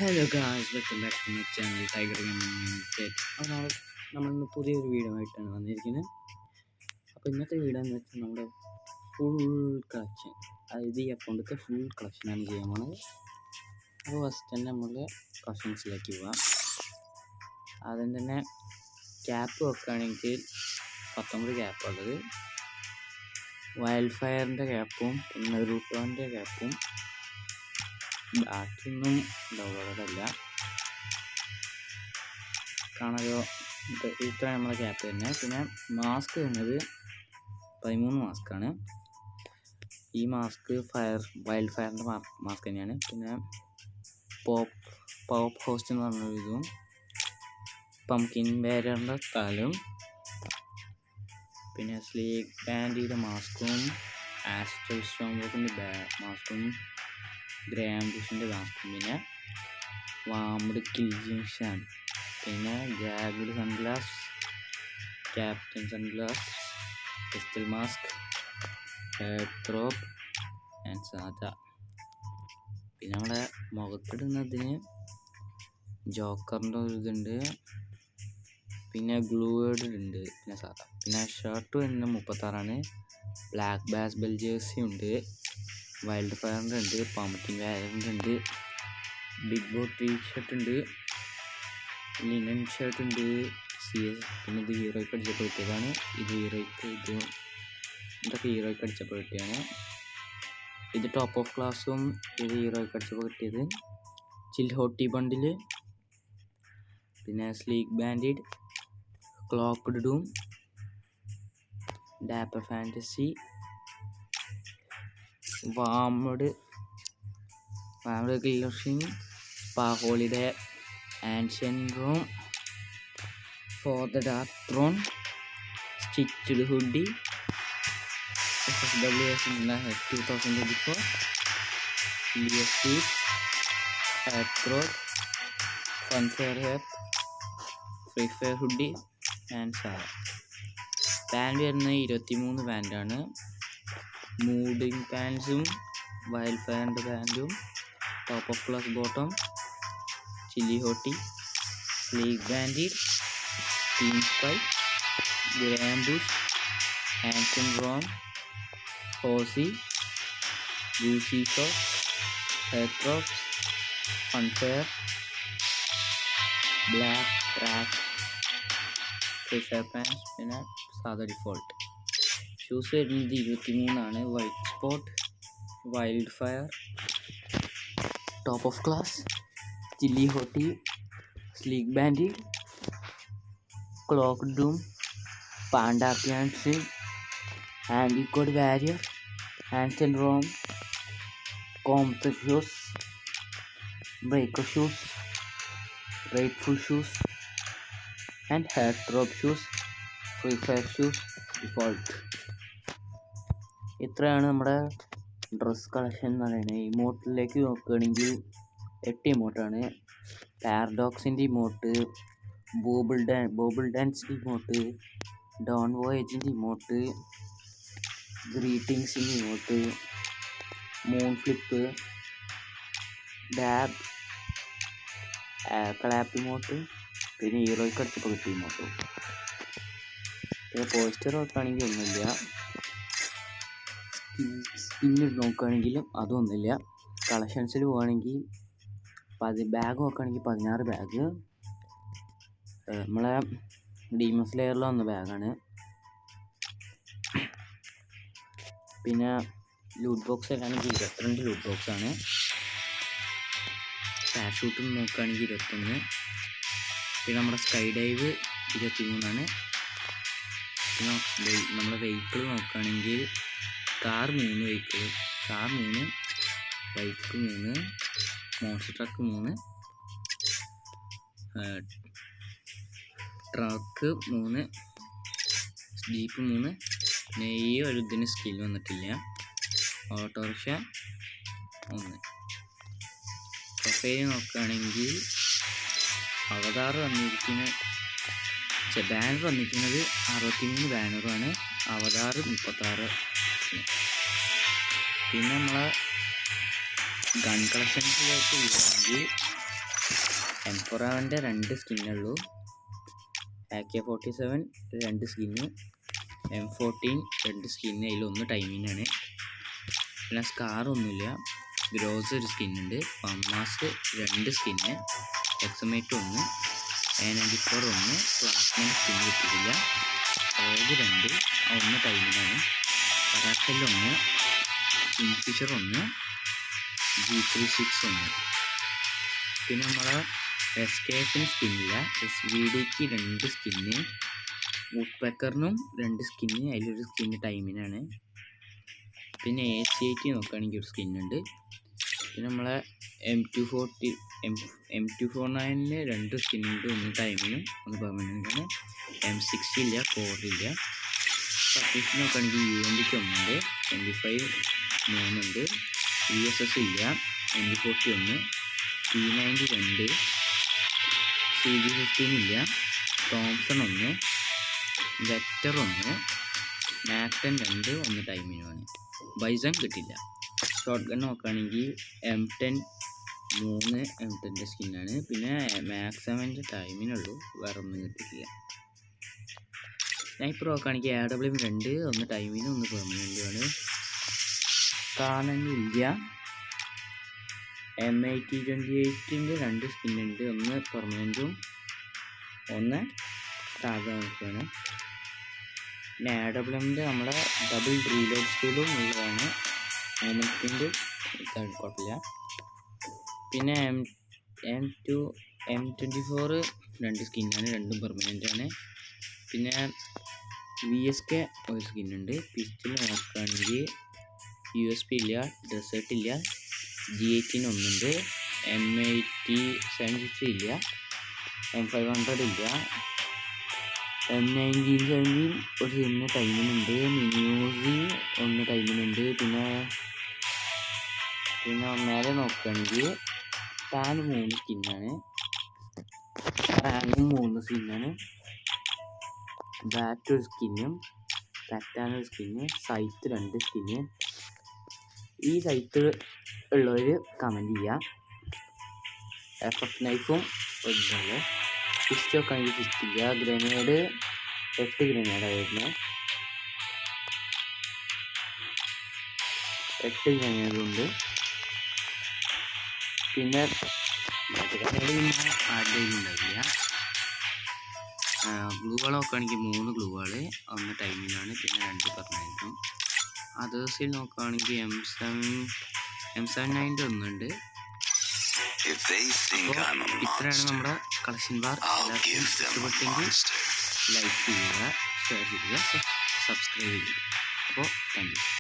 Hello guys, welcome back to my channel Tiger Gaming. അപ്പോൾ നമ്മളിന്ന് പുതിയൊരു വീഡിയോ ആയിട്ടാണ് വന്നിരിക്കുന്നത്. അപ്പോൾ ഇന്നത്തെ വീഡിയോ എന്ന് വെച്ചാൽ നമ്മുടെ ഫുൾ കളക്ഷൻ, അതായത് ഈ അക്കൗണ്ടൊക്കെ ഫുൾ കളക്ഷനാണ് ചെയ്യാൻ പോകുന്നത്. അപ്പോൾ ഫസ്റ്റ് തന്നെ നമ്മൾ കളക്ഷൻസിലേക്ക് പോവാം. ആദ്യം തന്നെ ക്യാപ്പ് വെക്കുകയാണെങ്കിൽ 19 ക്യാപ്പുള്ളത്, വൈൽഡ് ഫയറിൻ്റെ ക്യാപ്പും പിന്നെ റൂട്ടോൻ്റെ ക്യാപ്പും, ബാക്കിയൊന്നും ഡൗൺലോഡല്ല. കാണാലോ, ഇത്ര നമ്മളെ ക്യാപ്പ് തന്നെ. പിന്നെ മാസ്ക് വരുന്നത് 13 മാസ്കാണ്. ഈ മാസ്ക് വൈൽഡ് ഫയറിൻ്റെ മാസ്ക് തന്നെയാണ്. പിന്നെ പോപ്പ് ഹോസ്റ്റ് എന്ന് പറഞ്ഞൊരു ഇതും, പംകിൻ ബാരറിൻ്റെ തലും, പിന്നെ സ്ലീക്ക് ബാൻഡിയുടെ മാസ്കും, ആസ്ട്രൽ സ്റ്റോംബോക്കിൻ്റെ മാസ്കും, ഗ്രാം ബുഷിൻ്റെ മാസ്കും, പിന്നെ വാംഡ് കിൽജിൻഷൻ, പിന്നെ jagged sunglass, captain sunglass, pistol mask, ഹെഡ്രോപ്പ് ആൻഡ് സാധാ. പിന്നെ നമ്മുടെ മുഖത്തിടുന്നതിന് ജോക്കറിൻ്റെ ഒരു ഇതുണ്ട്, പിന്നെ ഗ്ലൂവേഡ് ഉണ്ട്, പിന്നെ സാധാ. പിന്നെ ഷർട്ട് വരുന്നത് 36ആണ്. ബ്ലാക്ക് ബാസ്ബെൽ ജേഴ്സി ഉണ്ട്, വൈൽഡ് ഫയറിൻ്റെ ഉണ്ട്, പംകിൻ ബാരറിൻ്റെ ഉണ്ട്, ബിഗ് ബോട്ട് ടീ ഷർട്ട് ഉണ്ട്, ലിനൻ ഷർട്ട് ഉണ്ട്, പിന്നെ ഇത് ഹീറോയ്ക്ക് അടിച്ചപ്പോൾ കിട്ടിയതാണ്. ഇതൊക്കെ ഹീറോയ്ക്ക് അടിച്ചപ്പോൾ കിട്ടിയാണ്. ഇത് ടോപ്പ് ഓഫ് ക്ലാസ്സും ഇത് ഹീറോയ്ക്ക് അടിച്ചപ്പോൾ കിട്ടിയത്. ചിൽ ഹോട്ടി ബണ്ടിൽ, പിന്നെ sleek bandit, cloaked doom, dapper fantasy, വാംഡ് ഗില്ലർഷിൻ, spa holiday, ancient Rome, for the dark throne, stitched hoodie, FSWS 2024, ലിയസ്റ്റീസ്, ഹാത്രോഡ്, ഫൺഫെയർ ഹെപ്പ്, ഫ്രീ ഫയർ ഹുഡി ആൻഡ് സാർ. പാൻറ് വരുന്നത് 23 പാൻറ്റാണ്. മൂഡിങ് പാൻസും, വൈൽഡ് ഫയറിൻ്റെ പാൻറ്റും, top of class bottom, chilly hottie, sleek bandit, team spy, ഗ്രാംബുഷ്, ആൻഷ്യൻ റോം, ഹോസി, ഗൂസി ഷോപ്പ്, ഹെത്രോപ്സ്, funfair, black track, free fire pants, പിന്നെ സാധാ ഡിഫോൾട്ട്. ഷൂസ് വരുന്നത് 23ആണ്. White spot, wild fire, top of class, chilly hottie, sleek bandit, cloaked doom, panda pants, ആൻറ്റിക്കോഡ് warrior, ancient Rome, കോംപ്റ്റർ shoes, breaker shoes, റേറ്റ്ഫുൾ shoes and ഹെയർഡ്രോപ്പ് shoes, free fire shoes, default. ഇത്രയാണ് നമ്മുടെ dress collection എന്ന് പറയുന്നത്. ഇമോട്ടിലേക്ക് നോക്കുകയാണെങ്കിൽ 8 ഇമോട്ടാണ്. പാരഡോക്സിൻ്റെ ഇമോട്ട്, ബോബിൾ ഡാൻസിൻ്റെ ഇമോട്ട്, ഡോൺ വോയേജിൻ്റെ ഇമോട്ട്, ഗ്രീറ്റിങ്സിൻ്റെ emote, moon flip, dab, clap emote, പിന്നെ ഹീറോയ്ക്ക് അടിച്ചപ്പോൾ കിട്ടിയ ഇമോട്ട്. പിന്നെ പോസ്റ്റർ നോക്കുകയാണെങ്കിൽ ഒന്നുമില്ല. സ്കിന്നിട്ട് നോക്കുകയാണെങ്കിലും അതൊന്നുമില്ല. കളക്ഷൻസിൽ പോവുകയാണെങ്കിൽ ബാഗ് നോക്കുകയാണെങ്കിൽ 16 ബാഗ്. നമ്മളെ ഡീമൺ സ്ലെയറിൽ വന്ന ബാഗാണ്. പിന്നെ ലൂട്ട് ബോക്സ് ആണെങ്കിൽ 22 ലൂട്ട് ബോക്സാണ്. പാരഷൂട്ടും നോക്കുകയാണെങ്കിൽ 21. പിന്നെ നമ്മുടെ സ്കൈ ഡൈവ് 23ആണ്. പിന്നെ നമ്മുടെ വെഹിക്കിൾ നോക്കുകയാണെങ്കിൽ car 3 vehicle, car 3, bike 3, monster truck 3, truck 3, jeep 3. പിന്നെ ഈ ഒരു ഇതിന് സ്കിൽ വന്നിട്ടില്ല. ഓട്ടോറിക്ഷ 1. പ്രൊഫൈൽ നോക്കുകയാണെങ്കിൽ അവതാർ ബാനർ വന്നിരിക്കുന്നത് 63 ബാനറുമാണ്. അവതാർ 36. പിന്നെ നമ്മളെ ഗൺ കളക്ഷൻസിലേക്ക് വരുവാണെങ്കിൽ M4 2 സ്കിന്നുള്ളൂ. AK-47 2 skin, M14 2 skin, അതിലൊന്ന് ടൈമിനാണ്. പിന്നെ സ്കാർ ഒന്നുമില്ല. ഗ്രോസ് ഒരു സ്കിന്നുണ്ട്, പമ്മാസ് 2 സ്കിന്ന്, എക്സമേറ്റ് 1, A94 1, പ്ലാസ്മയുടെ സ്കിന്ന് കിട്ടിയിട്ടില്ല. ഓഗ് 2, ഒന്ന് ടൈമിനാണ്. കരാക്കൽ 1, കിങ്ഫിഷർ 1, G36 1. പിന്നെ നമ്മളെ SKFന് സ്കിന്നില്ല. SVDക്ക് 2 സ്കിന്ന്, വുഡ് പെക്കറിനും 2 സ്കിന്ന്, അതിലൊരു സ്കിന്ന് ടൈമിനാണ്. പിന്നെ AC-80 നോക്കുകയാണെങ്കിൽ ഒരു സ്കിന്നുണ്ട്. പിന്നെ നമ്മളെ M249 2 സ്കിന്നുണ്ട്, ഒന്ന് ടൈമിനും ഒന്ന് പെർമനൻ്റാണ്. M60 ഇല്ല, കോറില്ല. സബ്മിഷൻ നോക്കുകയാണെങ്കിൽ UMPക്ക് 1 ഉണ്ട്, MP5 3 ഉണ്ട്, USS ഇല്ല, MP40 1, P90 2, CG15 ഇല്ല, തോംസൺ 1, വെക്ടർ 1, മാക്ടൻ 2, ഒന്ന് ടൈമിനുമാണ്. ബൈസൺ കിട്ടില്ല. ഷോട്ട് ഗൺ നോക്കുകയാണെങ്കിൽ M10 3 M10 സ്കിന്നാണ്. പിന്നെ മാക്സിമൻ്റെ ടൈമിനുള്ളൂ, വേറെ ഒന്നും കിട്ടിയിട്ടില്ല. സ്നൈപ്പർ നോക്കുകയാണെങ്കിൽ AWM 2, ഒന്ന് ടൈമിനും ഒന്ന് പെർമനൻ്റുമാണ്. കാണാനില്ല. M8028ൻ്റെ 2 സ്കിന്നുണ്ട്, ഒന്ന് പെർമനൻറ്റും ഒന്ന് സാധാരണമാണ്. പിന്നെ AWMൻ്റെ നമ്മുടെ ഡബിൾ റീലോഡ് സ്പീഡും ഉള്ളതാണ്. മൊമെൻറ്റിൻ്റെ കുഴപ്പമില്ല. പിന്നെ M24 2 സ്കിന്നാണ്, രണ്ടും പെർമനൻ്റാണ്. പിന്നെ VSK ഒരു സ്കിന്നുണ്ട്. പിസ്റ്റൽ നോക്കുകയാണെങ്കിൽ USP ഇല്ല, ഡെസേർട്ട് ഇല്ല, G18 ഒന്നുണ്ട്, M8073 ഇല്ല, M500 ഇല്ല, M1917 ഒരു സ്കിന്ന് ടൈമിനുണ്ട്, മിനിയൂസി ഒന്ന് ടൈമിനുണ്ട്. പിന്നെ മേലെ നോക്കുകയാണെങ്കിൽ ടാൻ 3 സ്കിന്നാണ്, റാങ്ങും 3 സ്കിന്നാണ്, ബാറ്റ് ഒരു സ്കിന്നും, കറ്റാൻ ഒരു സ്കിന്ന്, സൈറ്റ് 2 സ്കിന്ന്. ഈ സൈറ്റ് ഉള്ളവർ കമൻറ്റ് ചെയ്യുക. FF നൈഫും ഒരിതാണ്. ഫിസ്റ്റ് നോക്കുകയാണെങ്കിൽ ഫിസ്റ്റ് ഇല്ല. ഗ്രനേഡ് 8 ഗ്രനേഡായിരുന്നു, 8 ഗ്രനേഡുണ്ട്. പിന്നെ ഗ്രനേഡ് പിന്നെ ആരുടെയും ഉണ്ടാവില്ല. ഗ്ലൂകൾ നോക്കുകയാണെങ്കിൽ 3 ഗ്ലൂകൾ, ഒന്ന് ടൈമിനാണ്, പിന്നെ 2 പെർമനൻറ്റും. അതേഴ്സിൽ നോക്കുകയാണെങ്കിൽ M79 ഒന്നുണ്ട്. അപ്പോൾ ഇത്രയാണ് നമ്മുടെ കളക്ഷൻ ബാർ. എല്ലാവർക്കും ഇഷ്ടപ്പെട്ടെങ്കിൽ ലൈക്ക് ചെയ്യുക, ഷെയർ ചെയ്യുക, സബ്സ്ക്രൈബ് ചെയ്യുക. അപ്പോൾ താങ്ക് യു.